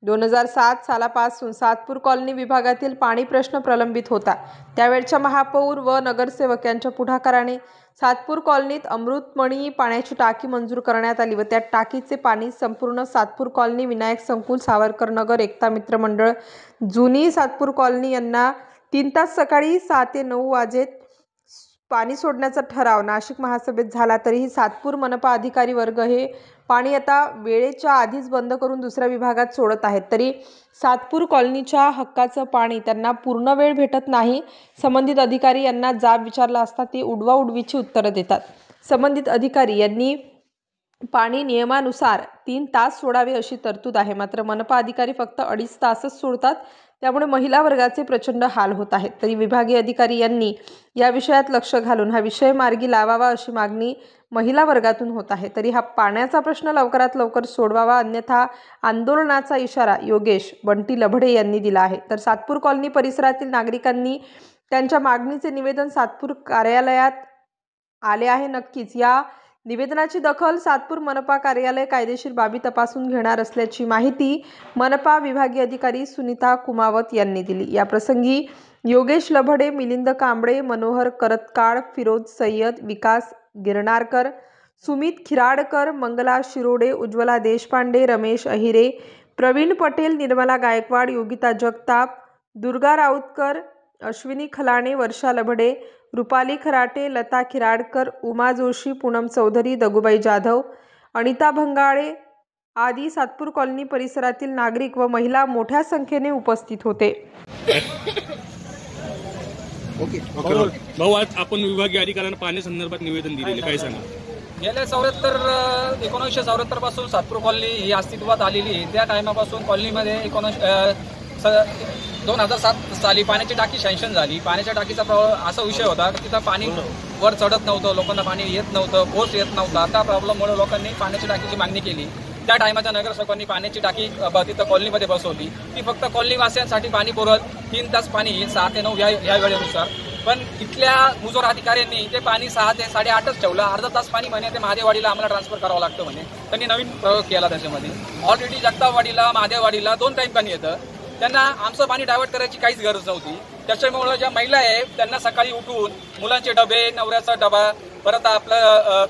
2007 सालापासून सातपूर कॉलनी विभागातील पाणी प्रश्न प्रलंबित होता। त्यावेळच्या महापौर व नगरसेवक यांच्या पुढाकाराने सातपूर कॉलनीत अमृतमणी पाण्याची टाकी मंजूर करण्यात आली व त्या टाकीचे पाणी संपूर्ण सातपूर कॉलनी, विनायक संकुल, सावरकर नगर, एकता मित्र मंडळ, जुनी सातपूर कॉलनी यांना 3 तास सकाळी 6 ते 9 वाजेत पाणी सोडण्याचा ठराव नाशिक महासभेत झाला। तरीही सातपूर मनपा अधिकारी वर्ग हे पाणी आता वेळेच्या आधीच बंद करून दुसऱ्या विभागात सोडत आहेत। तरी सातपूर कॉलनीच्या हक्काचं पाणी त्यांना पूर्ण वेळ भेटत नाही। संबंधित अधिकारी यांना जाब विचारला असता ते उडवाउडवीची उत्तरं देतात। संबंधित अधिकारी यांनी पाणी नियमानुसार 3 तास सोडावे अशी तरतूद आहे, मात्र मनपा अधिकारी फक्त 2.5 तासच सोडतात। त्यामुळे महिला वर्गाचे प्रचंड हाल होत आहेत। तरी विभागीय अधिकारी यांनी या विषयात लक्ष घालून हा विषय मार्गी लावावा अशी मागणी महिला वर्गातून होत आहे। तरी हा पाण्याचा प्रश्न लवकरात लवकर सोडवावा, अन्यथा आंदोलनाचा इशारा योगेश बंटी लभडे यांनी दिला आहे। तर सातपूर कॉलनी परिसरातील नागरिकांनी त्यांच्या मागणीचे निवेदन सातपूर कार्यालयात आले आहे। नक्कीच या निवेदनाची दखल सातपूर मनपा कार्यालय कायदेशीर बाबी तपासून घेणार असल्याची माहिती मनपा विभागीय अधिकारी सुनीता कुमावत यांनी दिली। या प्रसंगी योगेश लभडे, मिलिंद कांबळे, मनोहर करतकाळ, फिरोज सय्यद, विकास गिरणारकर, सुमित खिराडकर, मंगला शिरोडे, उज्ज्वला देशपांडे, रमेश अहिरे, प्रवीण पटेल, निर्मला गायकवाड, योगिता जगताप, दुर्गा राऊतकर, अश्विनी खलाणे, वर्षा लभडे, रुपाली खराटे, लता खिराडकर, उमा जोशी, पूनम चौधरी, दगुबाई जाधव, अनिता भंगाळे आदी सातपूर कॉलनी परिसरातील नागरिक व महिला मोठ्या संख्येने उपस्थित होते। भाऊ, आज आपण विभागीय अधिकाऱ्यांना पाणी संदर्भात निवेदन दिलेले, काय सांगा? गेल्या 1974 पासून सातपूर कॉलनी ही अस्तित्वात आलेली आहे। त्या टायमापासून कॉलनीमध्ये 2007 साली पाण्याची टाकी सँक्शन झाली। पाण्याच्या टाकीचा असा विषय होता की तिथं पाणी वर चढत नव्हतं, लोकांना पाणी येत नव्हतं, पोस्ट येत नव्हता। त्या प्रॉब्लेममुळे लोकांनी पाण्याची टाकीची मागणी केली। त्या टायमाच्या नगरसेवकांनी पाण्याची टाकी तिथं कॉलनीमध्ये बसवली। ती फक्त कॉलनीवासियांसाठी पाणी पुरवत 3 तास पाणी येईल 6 ते 9 या वेळेनुसार। पण इथल्या मुजोर अधिकाऱ्यांनी ते पाणी 6 ते 8.5च ठेवलं। अर्धा तास पाणी म्हणे ते महादेववाडीला आम्हाला ट्रान्सफर करावं लागतं म्हणे। त्यांनी नवीन प्रयोग केला त्याच्यामध्ये। ऑलरेडी जगतापवाडीला, महादेववाडीला 2 टाइम पाणी येतं। त्यांना आमचं पाणी डायव्हर्ट करायची काहीच गरज नव्हती। त्याच्यामुळे ज्या महिला आहे त्यांना सकाळी उठून मुलांचे डबे, नवऱ्याचा डबा, परत आपलं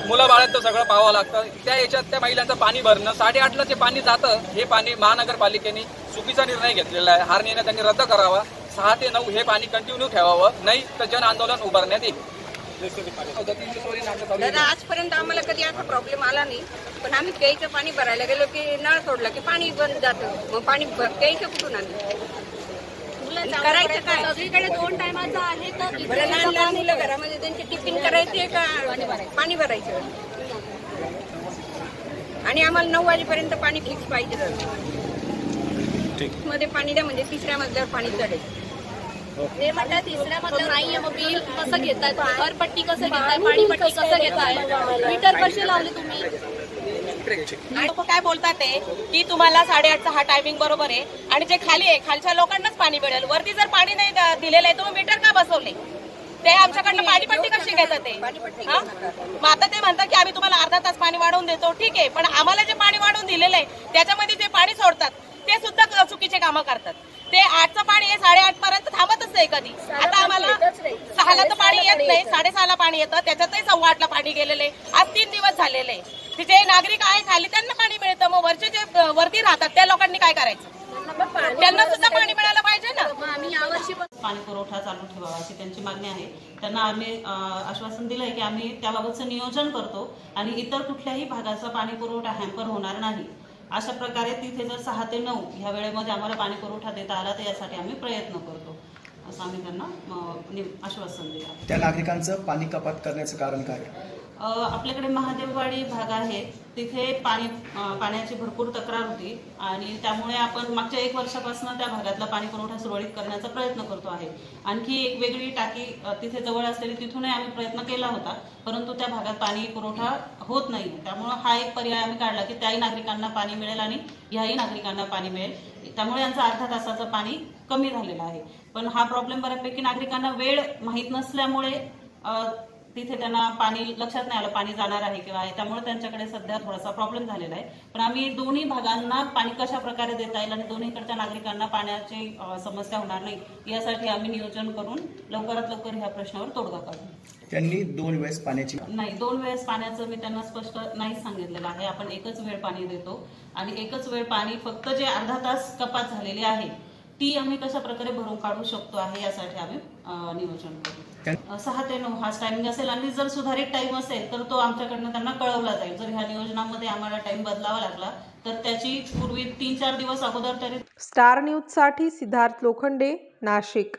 मुलं बाळांचं सगळं पाहावं लागतं। त्या याच्यात त्या महिलांचं पाणी भरणं 8:30ला जे पाणी जातं, हे पाणी महानगरपालिकेने चुकीचा निर्णय घेतलेला आहे। हा निर्णय त्यांनी रद्द करावा। 6 ते 9 हे पाणी कंटिन्यू ठेवावं, नाही तर जन आंदोलन उभारण्यात येईल। दादा, आजपर्यंत आम्हाला कधी असा प्रॉब्लेम आला नाही, पण आम्ही प्यायचं पाणी भरायला गेलो की नळ सोडला की पाणी बंद जातं। मग पाणी प्यायचं कुठून आलं? करायचं काय? सगळीकडे 2 टायमाचं आहे तर लहान लहान मुलं घरामध्ये त्यांची टिफिन करायचे का पाणी भरायचं? आणि आम्हाला 9 वाजेपर्यंत पाणी फिक्स पाहिजे। मध्ये पाणी द्या म्हणजे 3ऱ्या मजल्यावर पाणी चढेल। ते म्हणतात 3ऱ्या मजल्यावर नाहीये, मग बिल कसं घेताय? घरपट्टी कसं घेताय? पाणीपट्टी कसं घेताय? मीटर कसे लावले तुम्ही? लोक काय बोलतात ते की तुम्हाला 8:30चा हा टायमिंग बरोबर आहे आणि जे खाली आहे खालच्या लोकांनाच पाणी मिळेल, वरती जर पाणी नाही दिलेलं आहे तुम्ही मीटर का बसवले? ते आमच्याकडनं पाणीपट्टी कशी घेतात ते? मग आता ते म्हणतात की आम्ही तुम्हाला अर्धा तास पाणी वाढवून देतो, ठीक आहे, पण आम्हाला जे पाणी वाढवून दिलेलं आहे त्याच्यामध्ये जे पाणी सोडतात ते सुद्धा चुकीचे कामं करतात। ते 8चं पाणी हे 8:30 पर्यंत थांबतच नाही कधी। आता आम्हाला 6ला तर पाणी येत नाही, 6:30ला पाणी येतं, त्याच्यातही 8:15ला पाणी गेलेलं आहे। आज 3 दिवस झालेले आहे। जे नागरिक आहे खाली त्यांना पाणी मिळतं, मग वरचे जे वरती राहतात त्या लोकांनी काय करायचं? त्यांना सुद्धा पाणी मिळालं पाहिजे ना। आम्ही यावर्षी पाणी पुरवठा चालू ठेवावा अशी त्यांची मागणी आहे। त्यांना आम्ही आश्वासन दिलंय की आम्ही त्याबाबतचं नियोजन करतो आणि इतर कुठल्याही भागाचा पाणी पुरवठा हॅम्पर होणार नाही। अशा प्रकारे तिथे जर 6 ते 9 ह्या वेळेमध्ये आम्हाला पाणी पुरवठा देता आला तर यासाठी आम्ही प्रयत्न करतो असं आम्ही त्यांना आश्वासन दिलं। त्या नागरिकांचं पाणी कपात करण्याचं कारण काय? आपल्याकडे महादेववाडी भाग आहे, तिथे पाण्याची भरपूर तक्रार होती आणि त्यामुळे आपण मागच्या 1 वर्षापासून त्या भागातला पाणी पुरवठा सुरळीत करण्याचा प्रयत्न करतो आहे। आणखी एक वेगळी टाकी तिथे जवळ असलेली तिथूनही आम्ही प्रयत्न केला होता, परंतु त्या भागात पाणी पुरवठा होत नाही। त्यामुळे हा एक पर्याय आम्ही काढला की त्याही नागरिकांना पाणी मिळेल आणि ह्याही नागरिकांना पाणी मिळेल। त्यामुळे यांचं अर्धा तासाचं पाणी कमी झालेलं आहे। पण हा प्रॉब्लेम बऱ्यापैकी नागरिकांना वेळ माहीत नसल्यामुळे तिथे त्यांना पाणी लक्षात नाही आलं पाणी जाणार आहे किंवा आहे, त्यामुळे त्यांच्याकडे सध्या थोडासा प्रॉब्लेम झालेला आहे. पण आम्ही दोन्ही भागांना पाणी कशा प्रकारे देता येईल आणि दोन्हीकडच्या नागरिकांना पाण्याची समस्या होणार नाही यासाठी आम्ही नियोजन करून लवकरात लवकर ह्या प्रश्नावर तोडगा काढू. त्यांनी 2 वेळेस पाण्याची नाही, 2 वेळेस पाण्याचं मी त्यांना स्पष्ट नाही सांगितलेलं आहे. आपण एकच वेळ पाणी देतो आणि एकच वेळ पाणी फक्त जे अर्धा तास कपात झालेली आहे ती आम्ही कशा प्रकारे भरून काढू शकतो आहे यासाठी आम्ही नियोजन करू. 6 ते 9 हाच टायमिंग असेल आणि जर सुधारित टाइम असेल तर तो आमच्याकडनं त्यांना कळवला जाईल. जर ह्या नियोजनामध्ये आम्हाला टाइम बदलावा लागला तर त्याची पूर्वी 3-4 दिवस अगोदर तरी. स्टार न्यूजसाठी सिद्धार्थ लोखंडे, नाशिक.